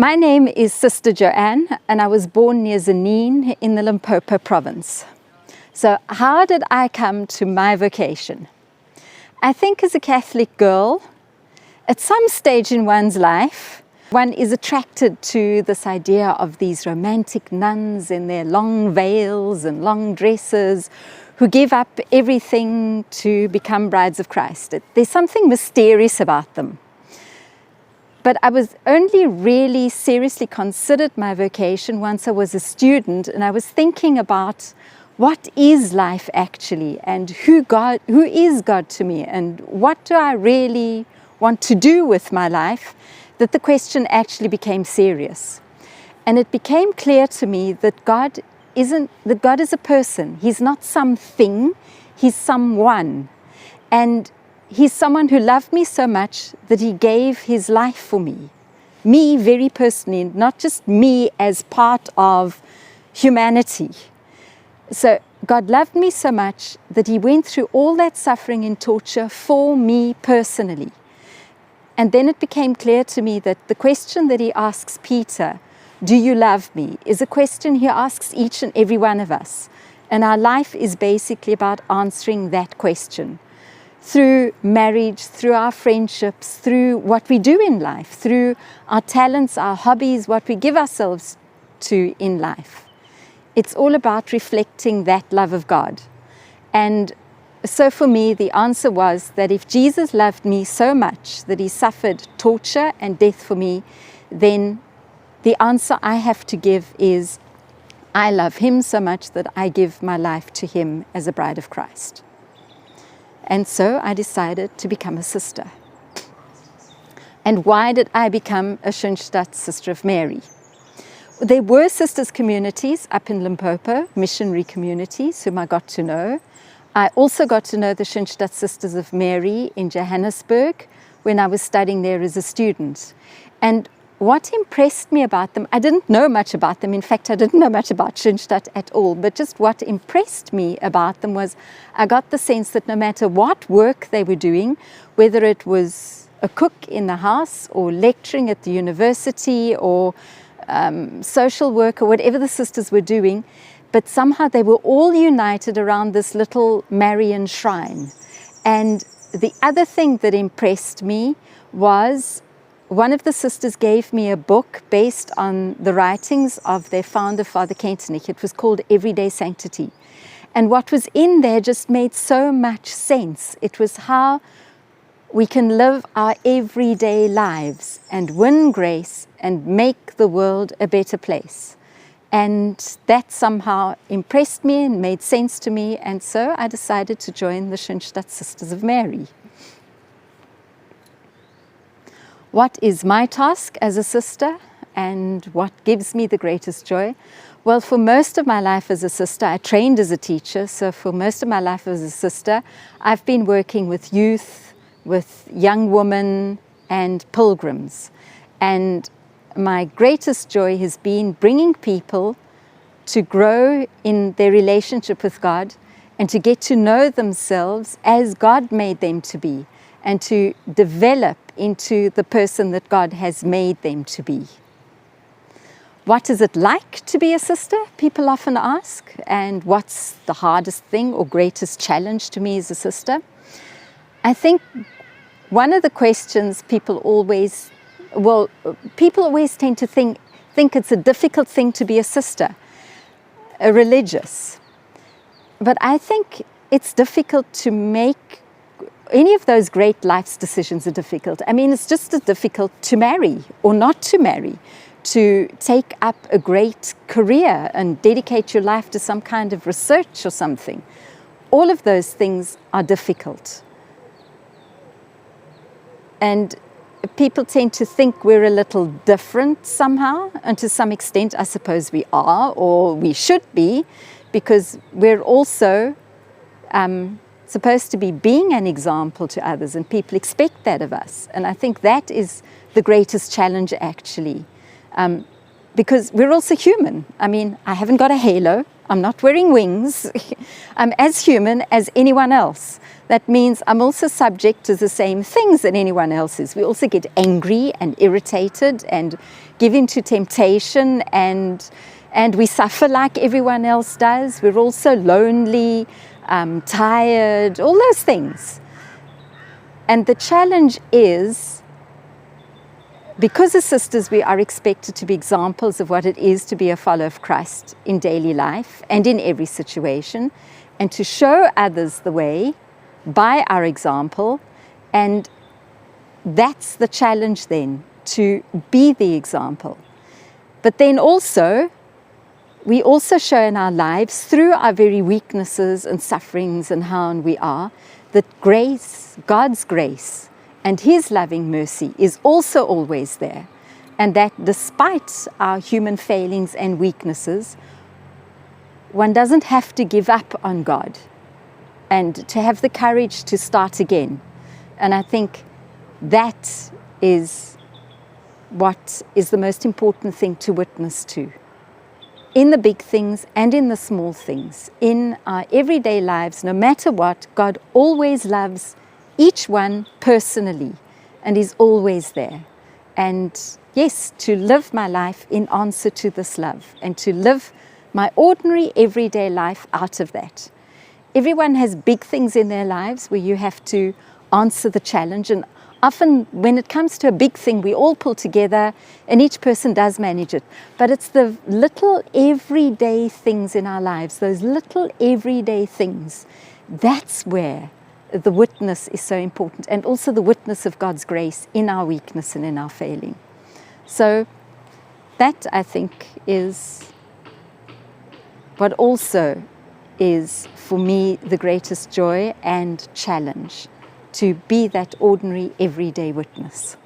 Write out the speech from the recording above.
My name is Sister Joanne, and I was born near Zanin in the Limpopo province. So how did I come to my vocation? I think as a Catholic girl, at some stage in one's life, one is attracted to this idea of these romantic nuns in their long veils and long dresses who give up everything to become brides of Christ. There's something mysterious about them. But I was only really seriously considered my vocation once I was a student, and I was thinking about what is life actually, and who is God to me, and what do I really want to do with my life, that the question actually became serious. And it became clear to me that God is a person. He's not something, he's someone. And he's someone who loved me so much that he gave his life for me. Me very personally, not just me as part of humanity. So God loved me so much that he went through all that suffering and torture for me personally. And then it became clear to me that the question that he asks Peter, do you love me, is a question he asks each and every one of us. And our life is basically about answering that question. Through marriage, through our friendships, through what we do in life, through our talents, our hobbies, what we give ourselves to in life. It's all about reflecting that love of God. And so for me, the answer was that if Jesus loved me so much that he suffered torture and death for me, then the answer I have to give is, I love him so much that I give my life to him as a bride of Christ. And so I decided to become a sister. And why did I become a Schoenstatt Sister of Mary? There were sisters communities up in Limpopo, missionary communities, whom I got to know. I also got to know the Schoenstatt Sisters of Mary in Johannesburg when I was studying there as a student. And what impressed me about them, I didn't know much about them. In fact, I didn't know much about Schoenstatt at all. But just what impressed me about them was I got the sense that no matter what work they were doing, whether it was a cook in the house or lecturing at the university or social work or whatever the sisters were doing, but somehow they were all united around this little Marian shrine. And the other thing that impressed me was one of the sisters gave me a book based on the writings of their founder, Father Kentenich. It was called Everyday Sanctity. And what was in there just made so much sense. It was how we can live our everyday lives and win grace and make the world a better place. And that somehow impressed me and made sense to me. And so I decided to join the Schoenstatt Sisters of Mary. What is my task as a sister and what gives me the greatest joy? Well, for most of my life as a sister, I trained as a teacher, so for most of my life as a sister, I've been working with youth, with young women and pilgrims. And my greatest joy has been bringing people to grow in their relationship with God and to get to know themselves as God made them to be, and to develop into the person that God has made them to be. What is it like to be a sister? People often ask. And what's the hardest thing or greatest challenge to me as a sister? I think one of the questions people always tend to think it's a difficult thing to be a sister, a religious. But I think it's difficult to make any of those great life's decisions are difficult. I mean, it's just as difficult to marry or not to marry, to take up a great career and dedicate your life to some kind of research or something. All of those things are difficult. And people tend to think we're a little different somehow, and to some extent I suppose we are, or we should be, because we're also supposed to be being an example to others, and people expect that of us. And I think that is the greatest challenge actually, because we're also human. I mean, I haven't got a halo, I'm not wearing wings. I'm as human as anyone else. That means I'm also subject to the same things that anyone else is. We also get angry and irritated and give in to temptation, and we suffer like everyone else does. We're also lonely, tired, all those things. And the challenge is, because as sisters we are expected to be examples of what it is to be a follower of Christ in daily life and in every situation, and to show others the way by our example. And that's the challenge then, to be the example. But then also, we also show in our lives, through our very weaknesses and sufferings and how we are, that grace, God's grace, and His loving mercy is also always there. And that despite our human failings and weaknesses, one doesn't have to give up on God, and to have the courage to start again. And I think that is what is the most important thing to witness to. In the big things and in the small things, in our everyday lives, no matter what, God always loves each one personally and is always there. And yes, to live my life in answer to this love, and to live my ordinary everyday life out of that. Everyone has big things in their lives where you have to answer the challenge, and often when it comes to a big thing, we all pull together and each person does manage it. But it's the little everyday things in our lives, those little everyday things, that's where the witness is so important, and also the witness of God's grace in our weakness and in our failing. So that, I think, is what also is for me the greatest joy and challenge, to be that ordinary everyday witness.